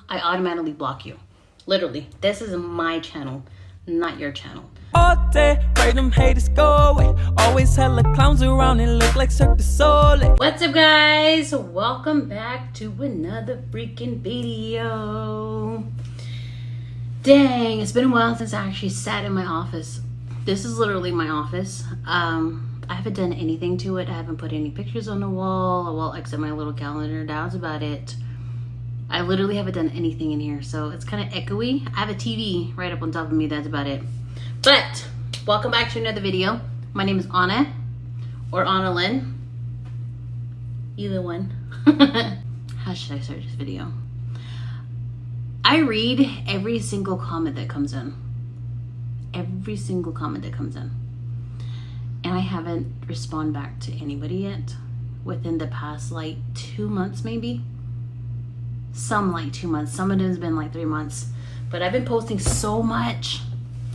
I automatically block you. Literally, this is my channel, not your channel. All day, pray them haters go away. Always hella clowns around and look like Cirque Soleil. What's up, guys? Welcome back to another freaking video. Dang, it's been a while since I actually sat in my office. This is literally my office. I haven't done anything to it. I haven't put any pictures on the wall, well, except my little calendar. That's about it. I literally haven't done anything in here, so it's kind of echoey. I have a TV right up on top of me. That's about it. But welcome back to another video. My name is Anna, or Anna Lynn. Either one. How should I start this video? I read every single comment that comes in. Every single comment that comes in. And I haven't responded back to anybody yet within the past like 2 months maybe. Some like 2 months. Some of them has been like 3 months. But I've been posting so much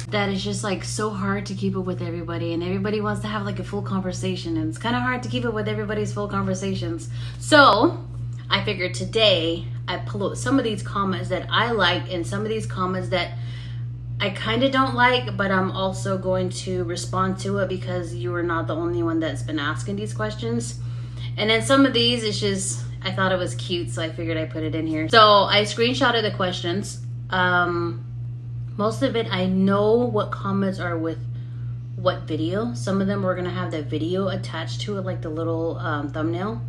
that it's just like so hard to keep up with everybody, and everybody wants to have like a full conversation, and it's kind of hard to keep up with everybody's full conversations. So I figured today I pull out some of these comments that I liked and some of these comments that I kind of don't like, but I'm also going to respond to it because you are not the only one that's been asking these questions. And then some of these, it's just, I thought it was cute, so I figured I'd put it in here. So I screenshotted the questions. Most of it, I know what comments are with what video. Some of them we're gonna have the video attached to it, like the little thumbnail.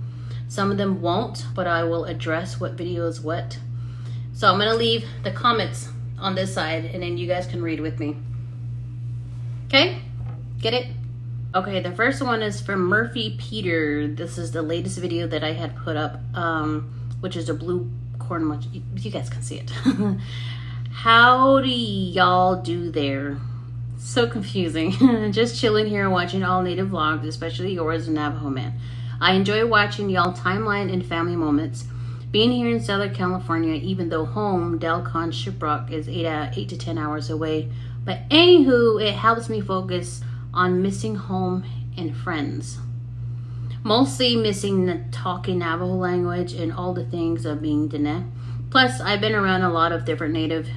Some of them won't, but I will address what video is what. So I'm gonna leave the comments on this side, and then you guys can read with me. Okay, get it? Okay, the first one is from Murphy Peter. This is the latest video that I had put up, which is a blue corn munch. You guys can see it. How do y'all do there? So confusing. Just chilling here and watching all native vlogs, especially yours, Navajo Man. I enjoy watching y'all timeline and family moments. Being here in Southern California, even though home, Delcon Shiprock, is 8 to 10 hours away. But anywho, it helps me focus on missing home and friends. Mostly missing the talking Navajo language and all the things of being Dene. Plus, I've been around a lot of different native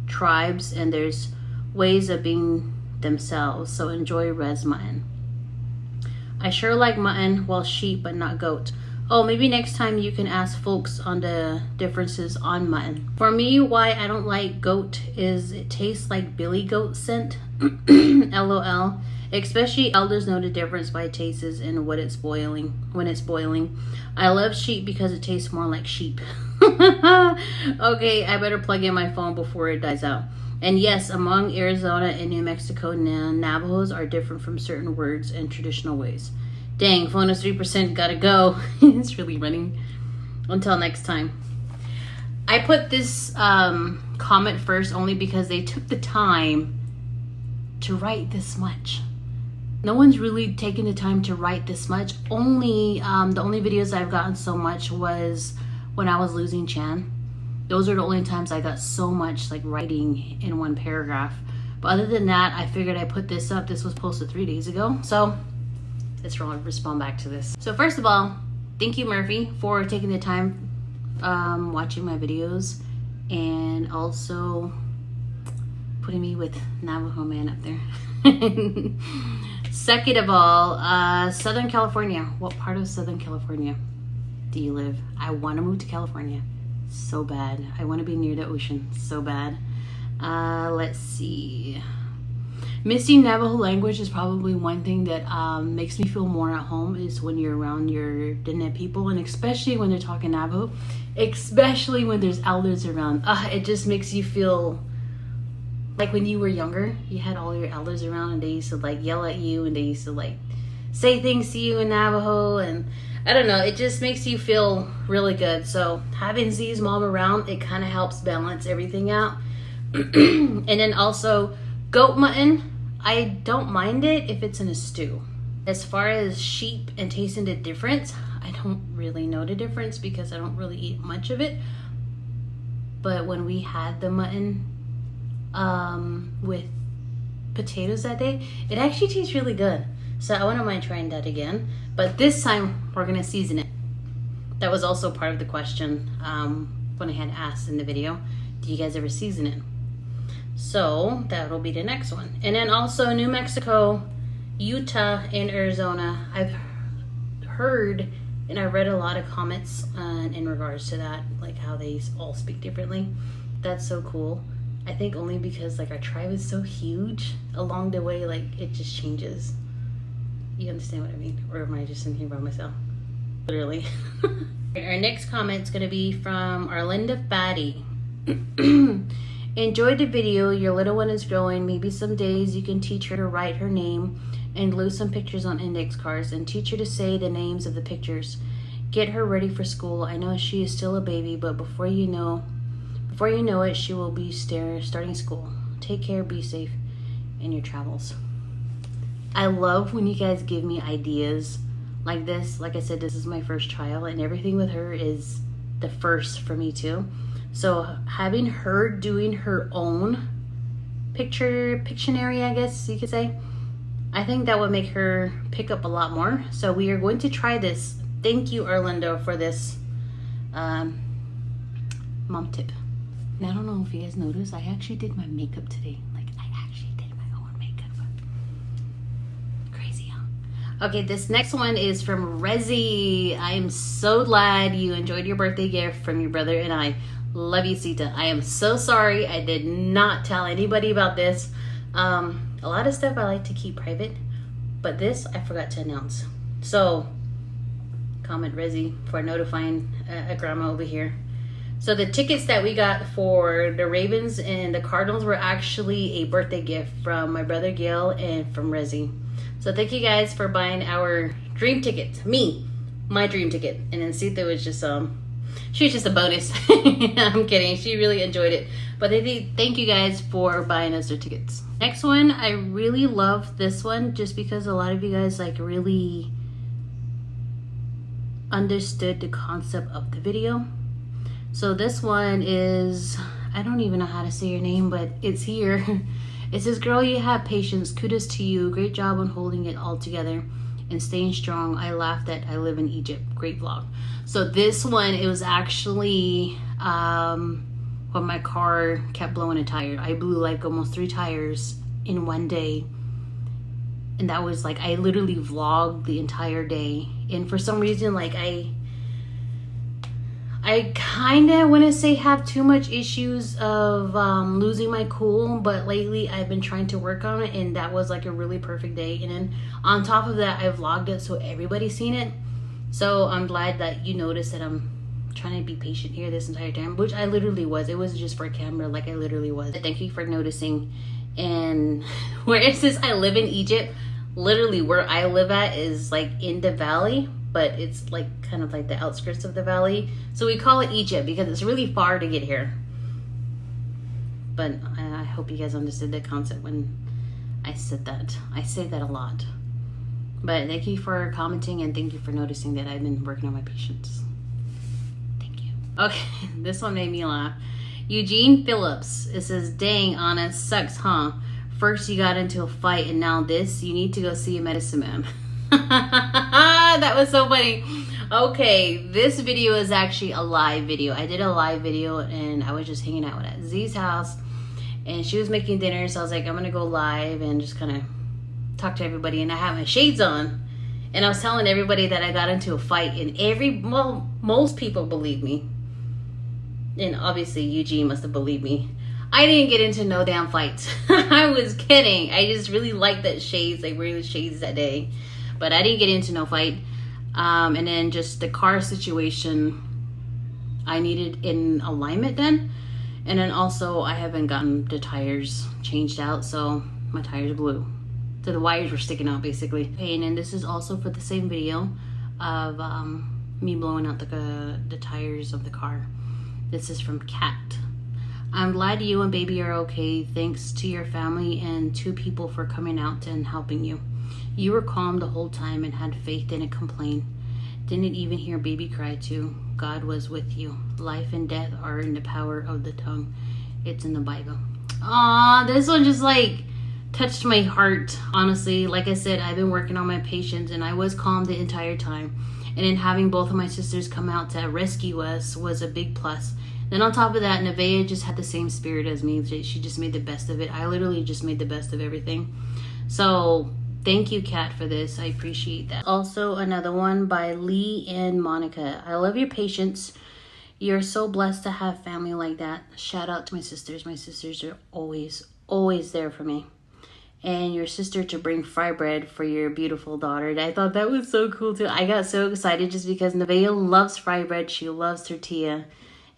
tribes, and there's ways of being themselves, so enjoy res mutton. I sure like mutton, well, sheep, but not goat. Oh, maybe next time you can ask folks on the differences on mutton. For me, why I don't like goat is it tastes like billy goat scent. LOL. Especially elders know the difference by tastes and what it's boiling. When it's boiling. I love sheep because it tastes more like sheep. Okay, I better plug in my phone before it dies out. And yes, among Arizona and New Mexico, Navajos are different from certain words and traditional ways. Dang, phone is 3%, gotta go. It's really running. Until next time. I put this comment first only because they took the time to write this much. No one's really taken the time to write this much. The only videos I've gotten so much was when I was losing Chan. Those are the only times I got so much like writing in one paragraph. But other than that, I figured I put this up. This was posted 3 days ago. So let's respond back to this. So first of all, thank you, Murphy, for taking the time watching my videos and also putting me with Navajo Man up there. Second of all, Southern California. What part of Southern California do you live? I want to move to California so bad. I want to be near the ocean so bad. Let's see. Missing Navajo language is probably one thing that makes me feel more at home is when you're around your Dene people, and especially when they're talking Navajo, especially when there's elders around. It just makes you feel like when you were younger, you had all your elders around and they used to like yell at you and they used to like say things to you in Navajo, and I don't know, it just makes you feel really good. So having Z's mom around, it kind of helps balance everything out. And then also goat mutton, I don't mind it if it's in a stew. As far as sheep and tasting the difference, I don't really know the difference because I don't really eat much of it. But when we had the mutton with potatoes that day, it actually tastes really good. So I wouldn't mind trying that again. But this time we're gonna season it. That was also part of the question. when I had asked in the video, do you guys ever season it? So that'll be the next one. And then also New Mexico, Utah, and Arizona. I've heard and I read a lot of comments in regards to that, like how they all speak differently. That's so cool. I think only because like our tribe is so huge, along the way, like it just changes. You understand what I mean? Or am I just in here by myself? Literally. Our next comment is going to be from Arlinda Fatty. Enjoyed the video. Your little one is growing. Maybe some days you can teach her to write her name and glue some pictures on index cards and teach her to say the names of the pictures. Get her ready for school. I know she is still a baby, but before you know it, she will be starting school. Take care, be safe in your travels. I love when you guys give me ideas like this. Like I said, this is my first child, and everything with her is the first for me too. So having her doing her own Pictionary, I guess you could say, I think that would make her pick up a lot more. So we are going to try this. Thank you, Orlando, for this mom tip. And I don't know if you guys noticed, I actually did my makeup today. Like, I actually did my own makeup. Crazy, huh? Okay, this next one is from Rezzy. I am so glad you enjoyed your birthday gift from your brother and I. Love you, Sita. I am so sorry I did not tell anybody about this. A lot of stuff I like to keep private, but this I forgot to announce. So, comment Rezzy for notifying a grandma over here. So the tickets that we got for the Ravens and the Cardinals were actually a birthday gift from my brother Gil and from Rezzy. So thank you guys for buying our dream ticket. My dream ticket. And then Sita was just she was just a bonus. I'm kidding. She really enjoyed it. But thank you guys for buying us their tickets. Next one, I really love this one just because a lot of you guys like really understood the concept of the video. So this one is, I don't even know how to say your name, but it's here. It says, girl, you have patience. Kudos to you. Great job on holding it all together and staying strong. I laughed at I live in Egypt. Great vlog. So this one, it was actually when my car kept blowing a tire. I blew like almost 3 tires in one day. And that was like, I literally vlogged the entire day. And for some reason, like I kind of want to say have too much issues of losing my cool, but lately I've been trying to work on it, and that was like a really perfect day. And then on top of that, I vlogged it so everybody's seen it. So I'm glad that you noticed that I'm trying to be patient here this entire time, which I literally was. It wasn't just for camera, like I literally was. Thank you for noticing. And where it says I live in Egypt, literally where I live at is like in the valley, but it's like kind of like the outskirts of the valley. So we call it Egypt because it's really far to get here. But I hope you guys understood the concept when I said that. I say that a lot. But thank you for commenting and thank you for noticing that I've been working on my patience. Thank you. Okay, this one made me laugh. Eugene Phillips. It says, dang, Anna, sucks, huh? First you got into a fight and now this. You need to go see a medicine man. That was so funny. Okay, this video is actually a live video. I did a live video and I was just hanging out at Z's house and she was making dinner, so I was like, I'm gonna go live and just kind of talk to everybody. And I have my shades on and I was telling everybody that I got into a fight, and most people believe me, and obviously Eugene must have believed me. I didn't get into no damn fights. I was kidding. I just really liked that shades. Like wearing the shades that day. But I didn't get into no fight. And then just the car situation, I needed in alignment then. And then also I haven't gotten the tires changed out, so my tires blew. So the wires were sticking out basically. Okay, and then this is also for the same video of me blowing out the tires of the car. This is from Kat. I'm glad you and baby are okay. Thanks to your family and 2 people for coming out and helping you. You were calm the whole time and had faith, didn't complain. Didn't even hear baby cry too. God was with you. Life and death are in the power of the tongue. It's in the Bible. Aw, this one just like touched my heart, honestly. Like I said, I've been working on my patience and I was calm the entire time. And then having both of my sisters come out to rescue us was a big plus. Then on top of that, Nevaeh just had the same spirit as me. She just made the best of it. I literally just made the best of everything. So thank you, Kat, for this. I appreciate that. Also, another one by Lee and Monica. I love your patience. You're so blessed to have family like that. Shout out to my sisters. My sisters are always there for me. And your sister to bring fry bread for your beautiful daughter. And I thought that was so cool too. I got so excited just because Nevaeh loves fry bread. She loves tortilla.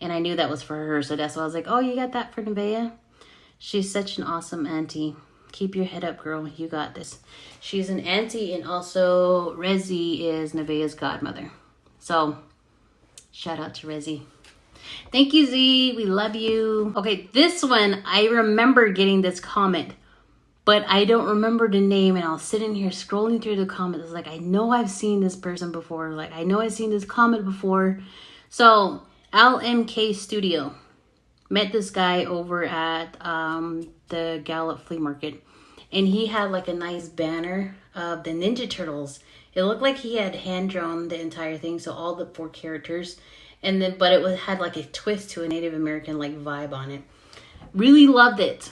And I knew that was for her. So that's why I was like, oh, you got that for Nevaeh? She's such an awesome auntie. Keep your head up, girl. You got this. She's an auntie, and also Rezzy is Nevaeh's godmother. So shout out to Rezzy. Thank you, Z. We love you. Okay, this one, I remember getting this comment, but I don't remember the name. And I was sitting here scrolling through the comments. I was like, I know I've seen this person before. Like, I know I've seen this comment before. So LMK Studio. Met this guy over at the Gallup Flea Market. And he had like a nice banner of the Ninja Turtles. It looked like he had hand drawn the entire thing. So all the 4 characters. And then, but it had like a twist to a Native American like vibe on it. Really loved it.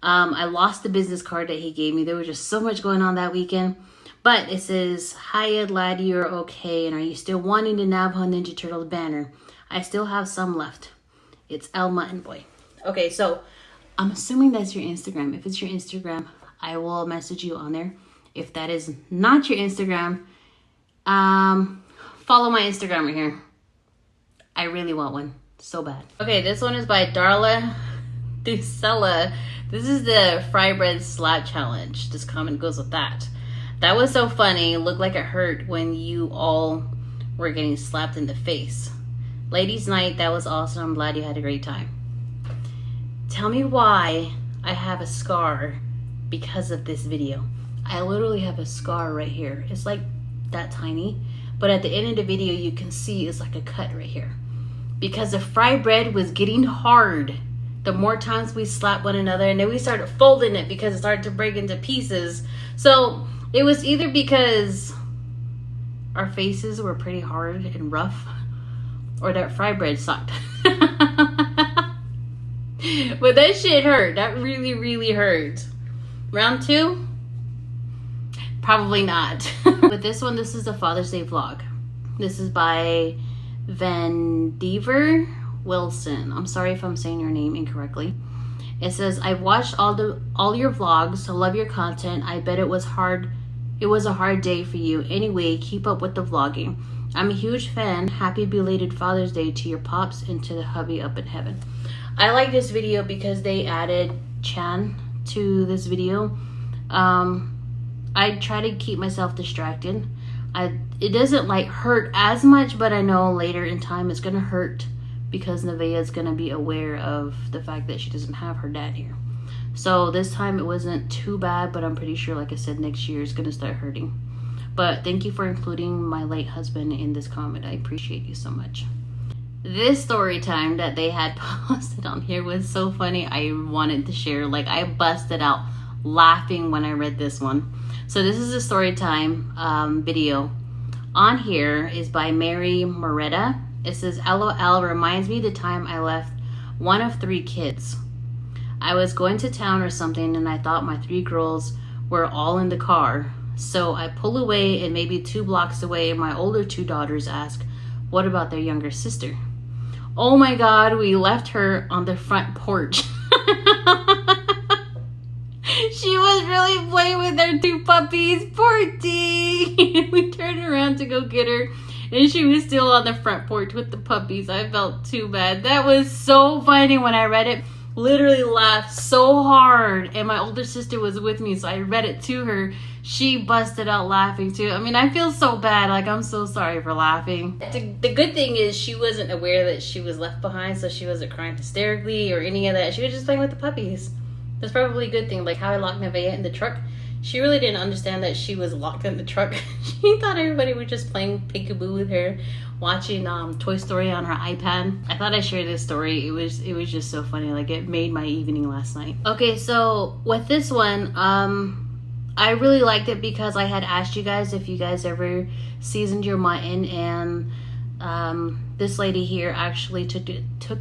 I lost the business card that he gave me. There was just so much going on that weekend. But it says, hi, lad, you're okay. And are you still wanting the Navajo Ninja Turtles banner? I still have some left. It's El Mutton Boy. Okay, so I'm assuming that's your Instagram. If it's your Instagram, I will message you on there. If that is not your Instagram, follow my Instagram right here. I really want one so bad. Okay, this one is by Darla Ducella. This is the fry bread slat challenge. This comment goes with that. That was so funny. It looked like it hurt when you all were getting slapped in the face. Ladies' night, that was awesome. I'm glad you had a great time. Tell me why I have a scar because of this video. I literally have a scar right here. It's like that tiny. But at the end of the video, you can see it's like a cut right here. Because the fry bread was getting hard. The more times we slapped one another, and then we started folding it because it started to break into pieces. So it was either because our faces were pretty hard and rough, or that fry bread sucked. But that shit hurt. That really, really hurt. Round 2? Probably not. But this one, this is a Father's Day vlog. This is by Vandiver Wilson. I'm sorry if I'm saying your name incorrectly. It says, I've watched all your vlogs. I love your content. I bet it was hard. It was a hard day for you. Anyway, keep up with the vlogging. I'm a huge fan. Happy belated Father's Day to your pops and to the hubby up in heaven. I like this video because they added Chan to this video. I try to keep myself distracted. It doesn't like hurt as much, but I know later in time it's gonna hurt because Nevaeh is gonna be aware of the fact that she doesn't have her dad here. So this time it wasn't too bad, but I'm pretty sure, like I said, next year is gonna start hurting. But thank you for including my late husband in this comment. I appreciate you so much. This story time that they had posted on here was so funny. I wanted to share. Like, I busted out laughing when I read this one. So this is a story time video. On here is by Mary Moretta. It says, LOL reminds me the time I left one of 3 kids. I was going to town or something and I thought my 3 girls were all in the car. So I pull away and maybe 2 blocks away my older 2 daughters ask, what about their younger sister? Oh my God, we left her on the front porch. She was really playing with her 2 puppies. Poor thing. We turned around to go get her and she was still on the front porch with the puppies. I felt too bad. That was so funny when I read it. Literally laughed so hard, and my older sister was with me, so I read it to her. She busted out laughing too. I mean, I feel so bad. Like, I'm so sorry for laughing. The good thing is she wasn't aware that she was left behind, so she wasn't crying hysterically or any of that. She was just playing with the puppies. That's probably a good thing. Like how I locked Nevaeh in the truck. She really didn't understand that she was locked in the truck. She thought everybody was just playing peekaboo with her, watching Toy Story on her iPad. I thought I'd share this story. It was just so funny. Like, it made my evening last night. Okay, so with this one, I really liked it because I had asked you guys if you guys ever seasoned your mutton and this lady here actually took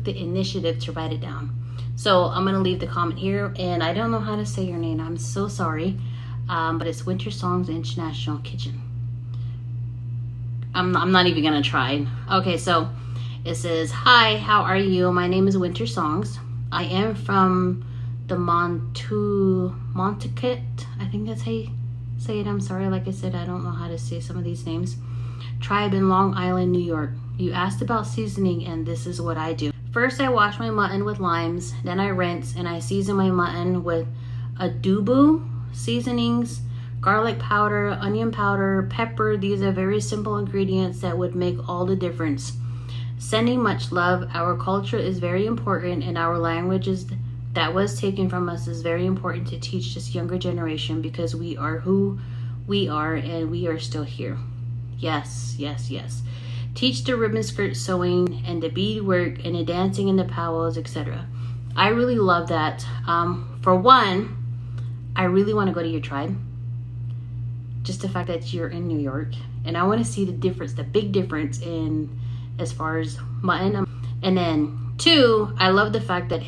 the initiative to write it down. So I'm gonna leave the comment here, and I don't know how to say your name. I'm so sorry, but it's Winter Songs International Kitchen. I'm not even gonna try. Okay, so it says, "Hi, how are you? My name is Winter Songs. I am from the Montaukett. I think that's how you say it. I'm sorry, like I said, I don't know how to say some of these names. Tribe in Long Island, New York. You asked about seasoning, and this is what I do. First, I wash my mutton with limes, then I rinse and I season my mutton with adobo seasonings, garlic powder, onion powder, pepper. These are very simple ingredients that would make all the difference. Sending much love. Our culture is very important, and our languages that was taken from us is very important to teach this younger generation, because we are who we are and we are still here. Yes, yes, yes. Teach the ribbon skirt sewing and the beadwork and the dancing and the powwows, etc. I really love that. For one, I really want to go to your tribe. Just the fact that you're in New York, and I want to see the difference, the big difference in as far as mutton. And then two, I love the fact that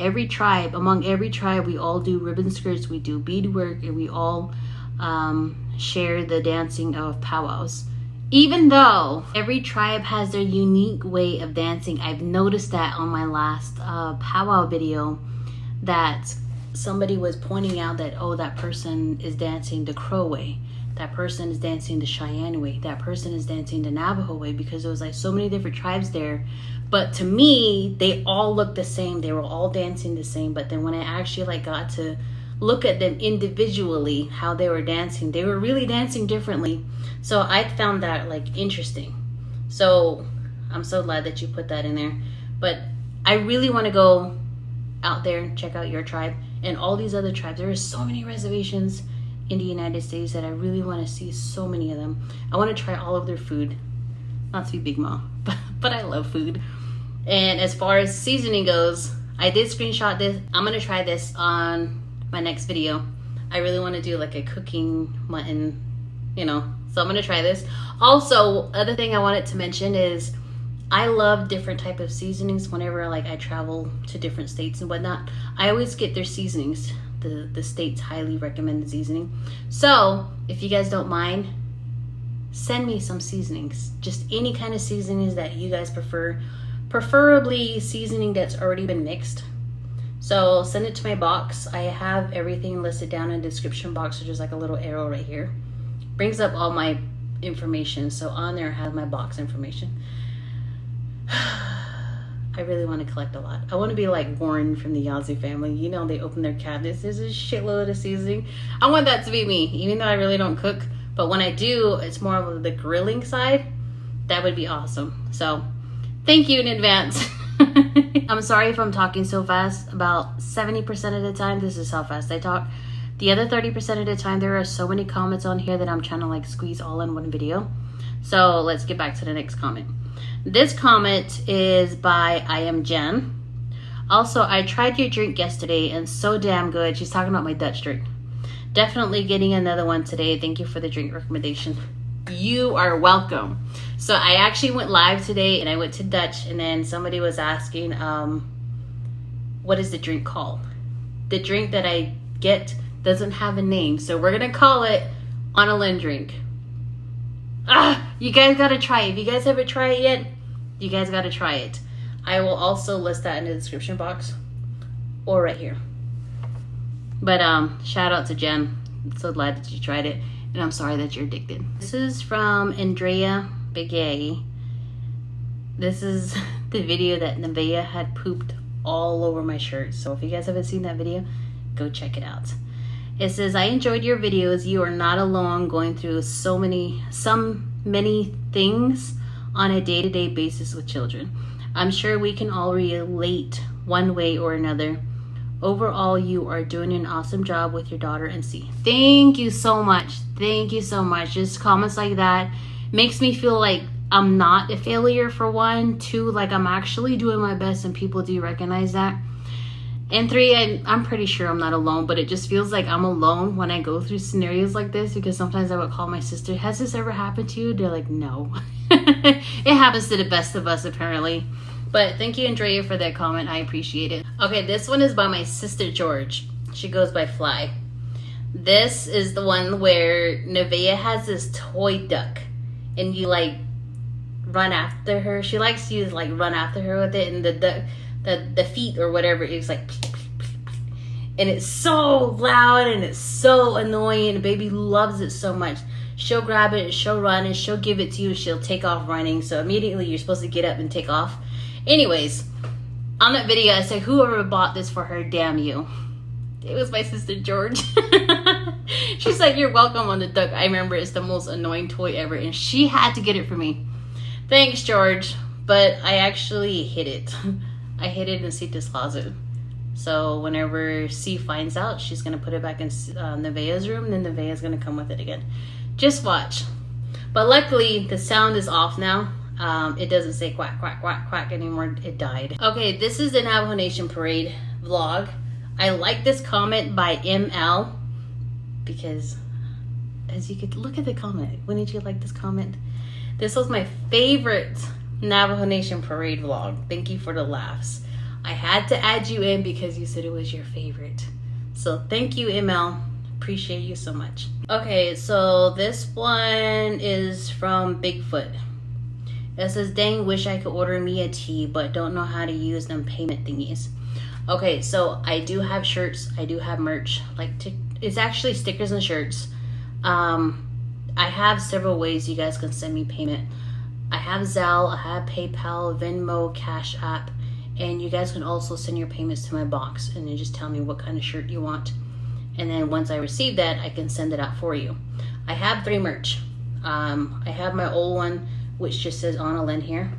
among every tribe, we all do ribbon skirts, we do beadwork, and we all share the dancing of powwows. Even though every tribe has their unique way of dancing, I've noticed that on my last powwow video, that somebody was pointing out that, oh, that person is dancing the Crow way, that person is dancing the Cheyenne way, that person is dancing the Navajo way, because there was like so many different tribes there. But to me, they all looked the same. They were all dancing the same. But then when I actually like got to look at them individually, how they were dancing, they were really dancing differently. So I found that like interesting. So I'm so glad that you put that in there. But I really want to go out there and check out your tribe and all these other tribes. There are so many reservations in the United States that I really want to see, so many of them. I want to try all of their food. Not to be Big Mom, but I love food. And as far as seasoning goes, I did screenshot this. I'm going to try this on my next video. I really want to do like a cooking mutton, so I'm going to try this. Also, other thing I wanted to mention is I love different type of seasonings. Whenever like I travel to different states and whatnot, I always get their seasonings. The states highly recommend the seasoning. So if you guys don't mind, send me some seasonings. Just any kind of seasonings that you guys prefer. Preferably seasoning that's already been mixed. So send it to my box. I have everything listed down in the description box. So there's like a little arrow right here. Brings up all my information. So on there I have my box information. I really want to collect a lot. I want to be like Warren from the Yazoo family. They open their cabinets. There's a shitload of seasoning. I want that to be me, even though I really don't cook. But when I do, it's more of the grilling side. That would be awesome. So thank you in advance. I'm sorry if I'm talking so fast. About 70% of the time, this is how fast I talk. The other 30% of the time, there are so many comments on here that I'm trying to like squeeze all in one video. So let's get back to the next comment. This comment is by I Am Jen. Also, I tried your drink yesterday and so damn good. She's talking about my Dutch drink. Definitely getting another one today. Thank you for the drink recommendation. You are welcome. So I actually went live today and I went to Dutch, and then somebody was asking, what is the drink called? The drink that I get doesn't have a name, so we're gonna call it On a Limb drink. You guys gotta try it. If you guys haven't tried it yet, you guys gotta try it. I will also list that in the description box or right here. But shout out to Jen. I'm so glad that you tried it, and I'm sorry that you're addicted. This is from Andrea Begay. This is the video that Nevaeh had pooped all over my shirt. So if you guys haven't seen that video, go check it out. It says, I enjoyed your videos. You are not alone going through so many things on a day-to-day basis with children. I'm sure we can all relate one way or another. Overall, you are doing an awesome job with your daughter and C. Thank you so much. Thank you so much. Just comments like that makes me feel like I'm not a failure, for one. Two, like I'm actually doing my best and people do recognize that. And three, I'm pretty sure I'm not alone, but it just feels like I'm alone when I go through scenarios like this, because sometimes I would call my sister, has this ever happened to you? They're like, no. It happens to the best of us, apparently. But thank you, Andrea, for that comment. I appreciate it. Okay, this one is by my sister George. She goes by Fly. This is the one where Nevaeh has this toy duck, and you like run after her. She likes you to like run after her with it, and the feet or whatever is like, and it's so loud and it's so annoying. And baby loves it so much. She'll grab it, she'll run, and she'll give it to you. She'll take off running. So immediately you're supposed to get up and take off. Anyways, on that video, I said, whoever bought this for her, damn you. It was my sister George. She's like, you're welcome on the duck. I remember it's the most annoying toy ever, and she had to get it for me. Thanks, George. But I actually hid it. I hid it in Sita's closet. So whenever C finds out, she's going to put it back in Nevaeh's room, and then Nevaeh's going to come with it again. Just watch. But luckily, the sound is off now. It doesn't say quack, quack, quack, quack anymore. It died. Okay, this is the Navajo Nation Parade vlog. I like this comment by ML because, as you could look at the comment, wouldn't you like this comment? This was my favorite Navajo Nation Parade vlog. Thank you for the laughs. I had to add you in because you said it was your favorite. So thank you, ML. Appreciate you so much. Okay, so this one is from Bigfoot. It says, dang, wish I could order me a tea, but don't know how to use them payment thingies. Okay, so I do have shirts. I do have merch. It's actually stickers and shirts. I have several ways you guys can send me payment. I have Zelle, I have PayPal, Venmo, Cash App, and you guys can also send your payments to my box and then just tell me what kind of shirt you want. And then once I receive that, I can send it out for you. I have 3 merch. I have my old one, which just says Anna Lynn here.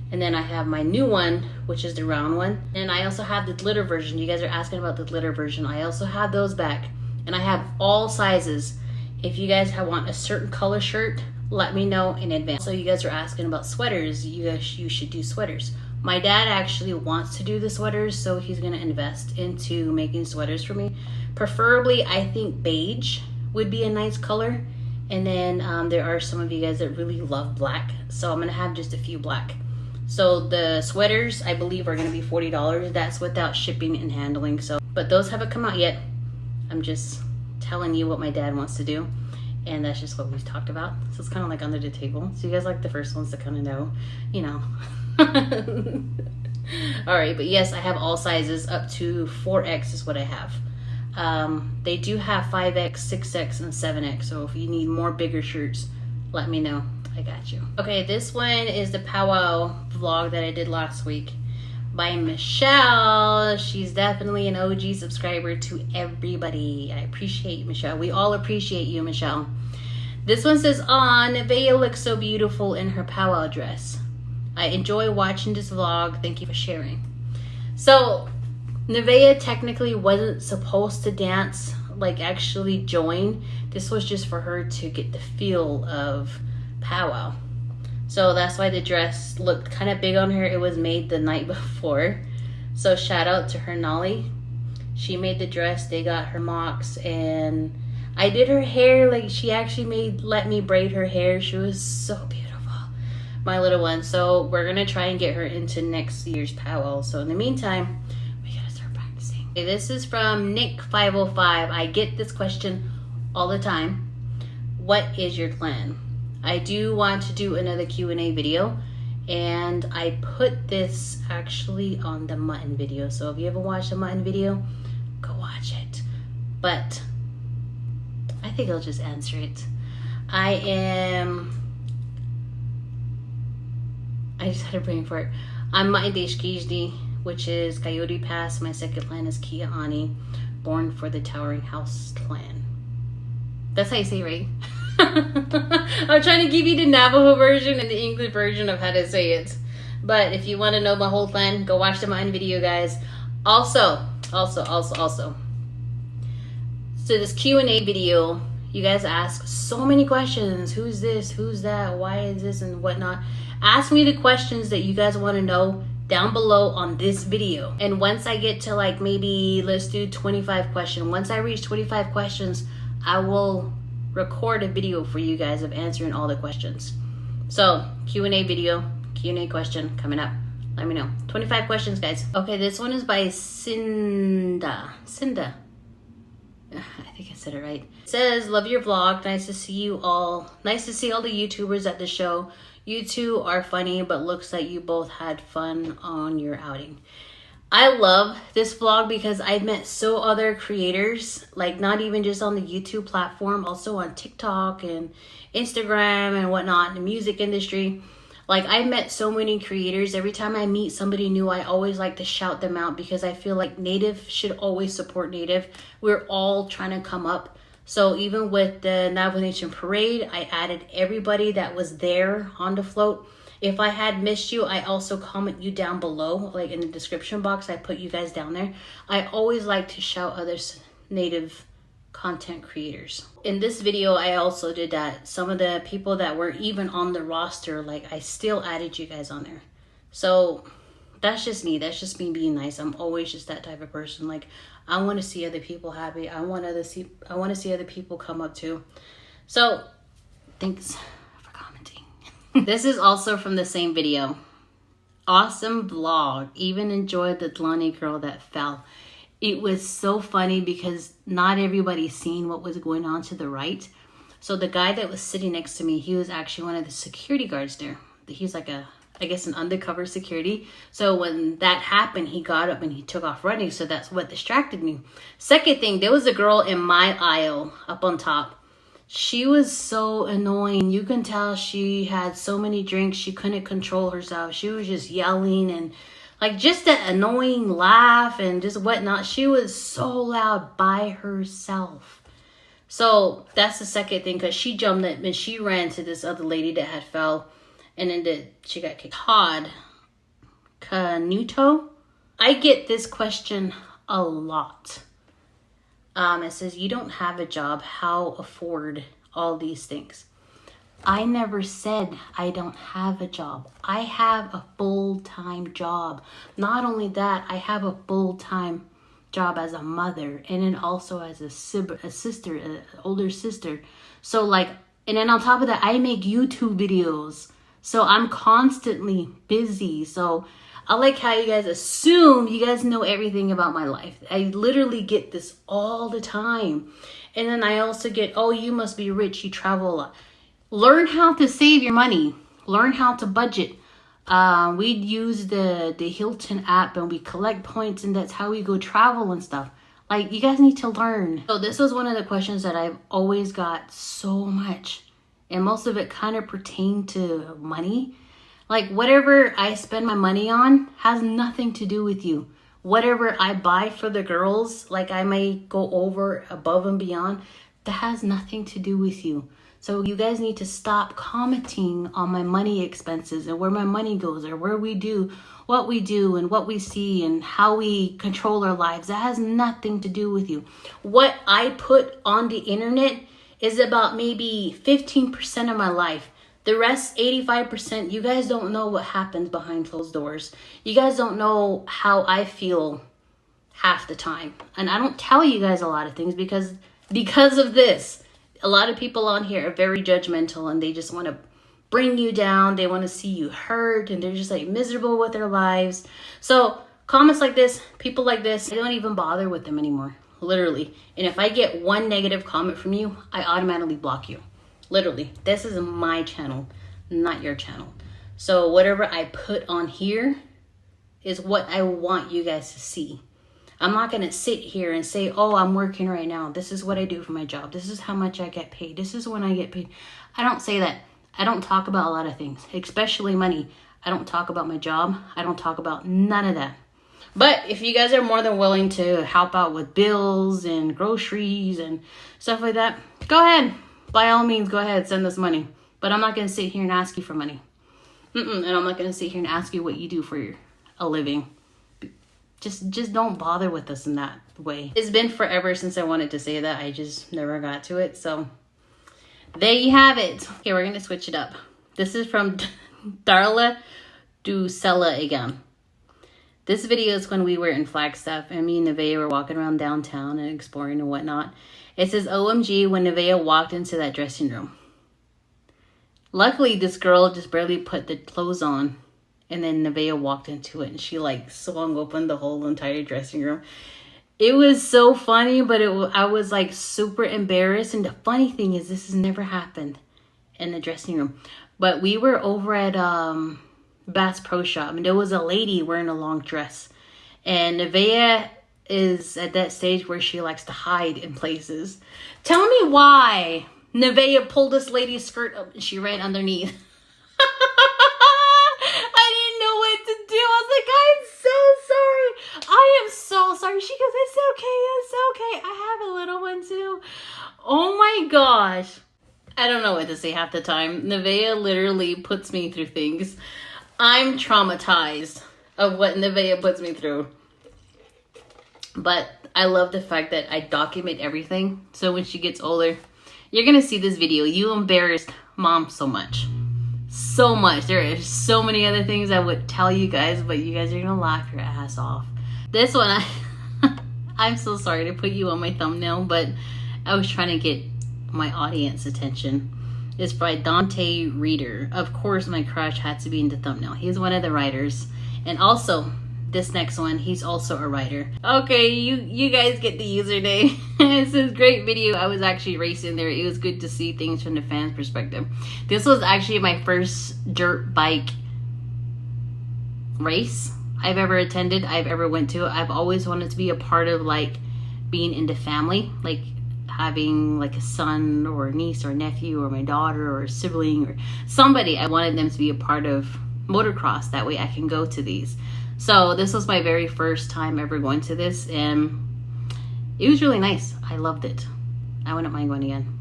And then I have my new one, which is the round one. And I also have the glitter version. You guys are asking about the glitter version. I also have those back. And I have all sizes. If you guys want a certain color shirt, let me know in advance. So you guys are asking about sweaters. You should do sweaters. My dad actually wants to do the sweaters, so he's going to invest into making sweaters for me. Preferably, I think beige would be a nice color. And then there are some of you guys that really love black. So I'm going to have just a few black. So the sweaters, I believe, are going to be $40. That's without shipping and handling. So, but those haven't come out yet. I'm just telling you what my dad wants to do. And that's just what we've talked about. So it's kind of like under the table. So you guys like the first ones to kind of know, you know. All right, but yes, I have all sizes up to 4X is what I have. They do have 5X, 6X, and 7X. So if you need more bigger shirts, let me know. I got you. Okay, this one is the powwow vlog that I did last week by Michelle. She's definitely an OG subscriber to everybody. I appreciate you, Michelle. We all appreciate you, Michelle. This one says, Nevaeh looks so beautiful in her powwow dress. I enjoy watching this vlog. Thank you for sharing. So, Nevaeh technically wasn't supposed to dance, like actually join. This was just for her to get the feel of powwow. So that's why the dress looked kind of big on her. It was made the night before. So shout out to her, Nolly. She made the dress. They got her mocks, and I did her hair. Like, she actually let me braid her hair. She was so beautiful, my little one. So we're gonna try and get her into next year's powwow. So in the meantime, we gotta start practicing. Okay, this is from Nick505. I get this question all the time. What is your plan? I do want to do another Q&A video, and I put this actually on the mutton video. So if you haven't watched the mutton video, go watch it. But I think I'll just answer it. I just had a brain fart. I'm Mutton Deshkijdi, which is Coyote Pass. My second clan is Kia Ani, born for the Towering House clan. That's how you say it, right? I'm trying to give you the Navajo version and the English version of how to say it. But if you want to know my whole plan, go watch the mine video, guys. Also. So this Q&A video, you guys ask so many questions. Who's this? Who's that? Why is this? And whatnot. Ask me the questions that you guys want to know down below on this video. And once I get to like maybe, let's do 25 questions. Once I reach 25 questions, I will record a video for you guys of answering all the questions. So Q&A video, Q&A question coming up. Let me know. 25 questions, guys. Okay, this one is by Cinda. I think I said it right. It says, love your vlog. Nice to see you all. Nice to see all the YouTubers at the show. You two are funny, but looks like you both had fun on your outing. I love this vlog because I've met so other creators, like not even just on the YouTube platform, also on TikTok and Instagram and whatnot, in the music industry. Like, I've met so many creators. Every time I meet somebody new, I always like to shout them out because I feel like Native should always support Native. We're all trying to come up. So even with the Navajo Nation Parade, I added everybody that was there on the float. If I had missed you, I also comment you down below, like in the description box. I put you guys down there. I always like to shout other Native content creators. In this video, I also did that. Some of the people that were even on the roster, like, I still added you guys on there. So that's just me. That's just me being nice. I'm always just that type of person. Like, I want to see other people happy. I want to see other people come up too. So thanks for commenting. This is also from the same video. Awesome vlog. Even enjoyed the Tlani girl that fell. It was so funny because not everybody's seen what was going on to the right. So the guy that was sitting next to me, he was actually one of the security guards there. He's like I guess an undercover security. So when that happened, he got up and he took off running. So that's what distracted me. Second thing, there was a girl in my aisle up on top. She was so annoying. You can tell she had so many drinks. She couldn't control herself. She was just yelling and like just that annoying laugh and just whatnot. She was so loud by herself. So that's the second thing, because she jumped up and she ran to this other lady that had fell. And then she got kicked. Todd Canuto. I get this question a lot. It says, you don't have a job. How afford all these things? I never said I don't have a job. I have a full-time job. Not only that, I have a full-time job as a mother and then also as a sister, an older sister. So like, and then on top of that, I make YouTube videos. So I'm constantly busy. So I like how you guys assume you guys know everything about my life. I literally get this all the time. And then I also get, oh, you must be rich. You travel a lot. Learn how to save your money. Learn how to budget. We use the Hilton app and we collect points, and that's how we go travel and stuff. Like, you guys need to learn. So this was one of the questions that I've always got so much. And most of it kind of pertained to money. Like, whatever I spend my money on has nothing to do with you. Whatever I buy for the girls, like I may go over above and beyond, that has nothing to do with you. So you guys need to stop commenting on my money expenses and where my money goes or where we do what we do and what we see and how we control our lives. That has nothing to do with you. What I put on the internet is about maybe 15% of my life. The rest, 85%, you guys don't know what happens behind closed doors. You guys don't know how I feel half the time. And I don't tell you guys a lot of things because of this. A lot of people on here are very judgmental and they just want to bring you down. They want to see you hurt and they're just like miserable with their lives. So comments like this, people like this, I don't even bother with them anymore, literally. And if I get one negative comment from you, I automatically block you. Literally, this is my channel, not your channel. So whatever I put on here is what I want you guys to see. I'm not going to sit here and say, oh, I'm working right now. This is what I do for my job. This is how much I get paid. This is when I get paid. I don't say that. I don't talk about a lot of things, especially money. I don't talk about my job. I don't talk about none of that. But if you guys are more than willing to help out with bills and groceries and stuff like that, go ahead. By all means, go ahead, send us money. But I'm not going to sit here and ask you for money. And I'm not going to sit here and ask you what you do for a living. Just don't bother with us in that way. It's been forever since I wanted to say that. I just never got to it. So there you have it. Okay, we're going to switch it up. This is from Darla Ducella again. This video is when we were in Flagstaff and me and Nevaeh were walking around downtown and exploring and whatnot. It says, OMG, when Nevaeh walked into that dressing room. Luckily, this girl just barely put the clothes on. And then Nevaeh walked into it and she like swung open the whole entire dressing room. It was so funny, but I was like super embarrassed. And the funny thing is, this has never happened in the dressing room. But we were over at Bass Pro Shop and there was a lady wearing a long dress. And Nevaeh is at that stage where she likes to hide in places. Tell me why Nevaeh pulled this lady's skirt up and she ran underneath. I didn't know what to do. I was like, I'm so sorry. I am so sorry. She goes, it's okay. It's okay. I have a little one too. Oh my gosh. I don't know what to say half the time. Nevaeh literally puts me through things. I'm traumatized of what Nevaeh puts me through. But I love the fact that I document everything. So when she gets older, you're going to see this video. You embarrassed mom so much. So much. There are so many other things I would tell you guys, but you guys are going to laugh your ass off. This one, I'm so sorry to put you on my thumbnail, but I was trying to get my audience attention. It's by Dante Reader. Of course, my crush had to be in the thumbnail. He's one of the writers. And also, this next one, he's also a writer. Okay, you guys get the username. It says, great video. I was actually racing there. It was good to see things from the fans' perspective. This was actually my first dirt bike race I've ever attended, I've ever went to. I've always wanted to be a part of like being in the family, like having like a son or a niece or a nephew or my daughter or a sibling or somebody. I wanted them to be a part of motocross. That way I can go to these. So this was my very first time ever going to this, and it was really nice. I loved it. I wouldn't mind going again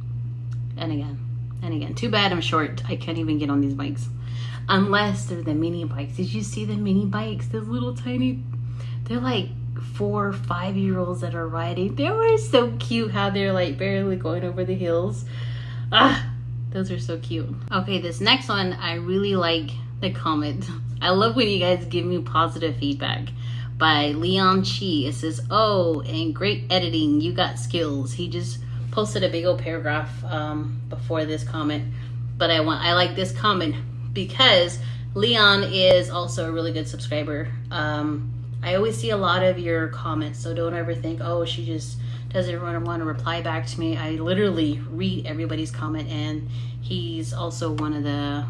and again and again. Too bad I'm short. I can't even get on these bikes unless they're the mini bikes. Did you see the mini bikes? Those little tiny, they're like 4 or 5 year olds that are riding. They were so cute how they're like barely going over the hills. Those are so cute. Okay, this next one, I really like the comment. I love when you guys give me positive feedback. By Leon Chi. It says, oh, and great editing, you got skills. He just posted a big old paragraph before this comment, but I like this comment because Leon is also a really good subscriber. I always see a lot of your comments, so don't ever think, oh, she just doesn't want to reply back to me. I literally read everybody's comment, and he's also one of the,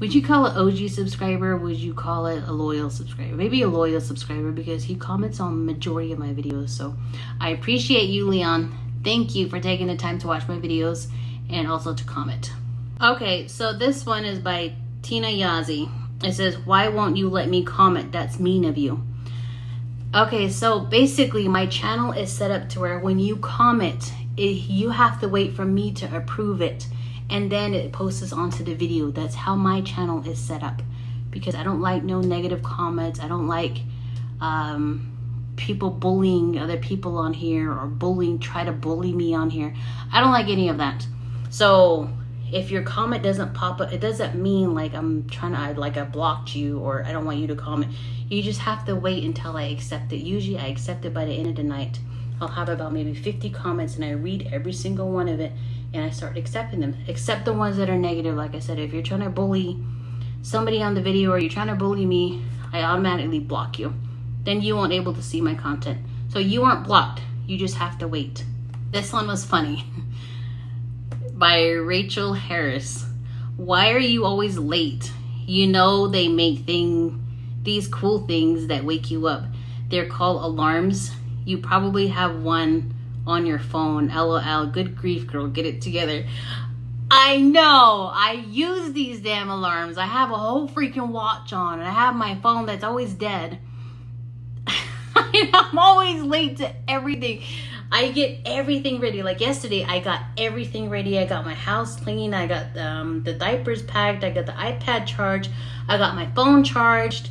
would you call it OG subscriber? Would you call it a loyal subscriber? Maybe a loyal subscriber because he comments on majority of my videos. So I appreciate you, Leon. Thank you for taking the time to watch my videos and also to comment. Okay, so this one is by Tina Yazi. It says, why won't you let me comment? That's mean of you. Okay, so basically my channel is set up to where when you comment, you have to wait for me to approve it. And then it posts onto the video. That's how my channel is set up. Because I don't like no negative comments. I don't like people bullying other people on here or try to bully me on here. I don't like any of that. So if your comment doesn't pop up, it doesn't mean like I'm trying to, like I blocked you or I don't want you to comment. You just have to wait until I accept it. Usually I accept it by the end of the night. I'll have about maybe 50 comments and I read every single one of it. And I start accepting them, except the ones that are negative. Like I said, if you're trying to bully somebody on the video or you're trying to bully me, I automatically block you. Then you won't able to see my content. So you aren't blocked. You just have to wait. This one was funny. By Rachel Harris. Why are you always late? You know they make these cool things that wake you up. They're called alarms. You probably have one on your phone. LOL. Good grief, girl. Get it together. I know. I use these damn alarms. I have a whole freaking watch on. And I have my phone that's always dead. I'm always late to everything. I get everything ready. Like yesterday, I got everything ready. I got my house clean. I got the diapers packed. I got the iPad charged. I got my phone charged.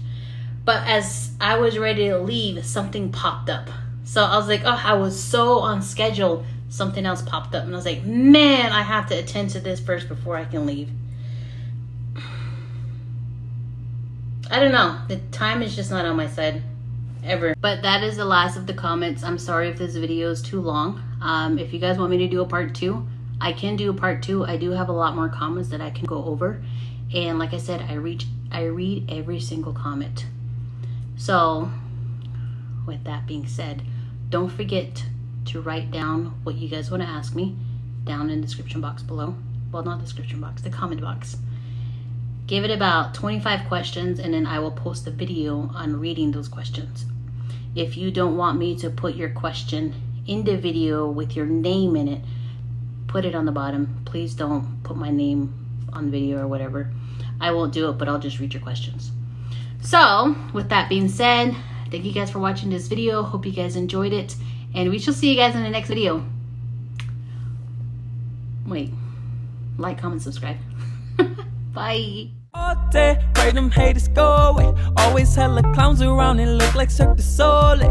But as I was ready to leave, something popped up. So I was like, oh, I was so on schedule. Something else popped up. And I was like, man, I have to attend to this first before I can leave. I don't know. The time is just not on my side. Ever. But that is the last of the comments. I'm sorry if this video is too long. If you guys want me to do a part 2, I can do a part 2. I do have a lot more comments that I can go over. And like I said, I read every single comment. So with that being said, don't forget to write down what you guys want to ask me down in the description box below. Well, not the description box, the comment box. Give it about 25 questions, and then I will post a video on reading those questions. If you don't want me to put your question in the video with your name in it, put it on the bottom. Please don't put my name on the video or whatever. I won't do it, but I'll just read your questions. So with that being said, thank you guys for watching this video. Hope you guys enjoyed it, and we shall see you guys in the next video. Wait, like, comment, subscribe. Bye. All day, pray them haters go away. Always hella clowns around and look like Cirque du Soleil.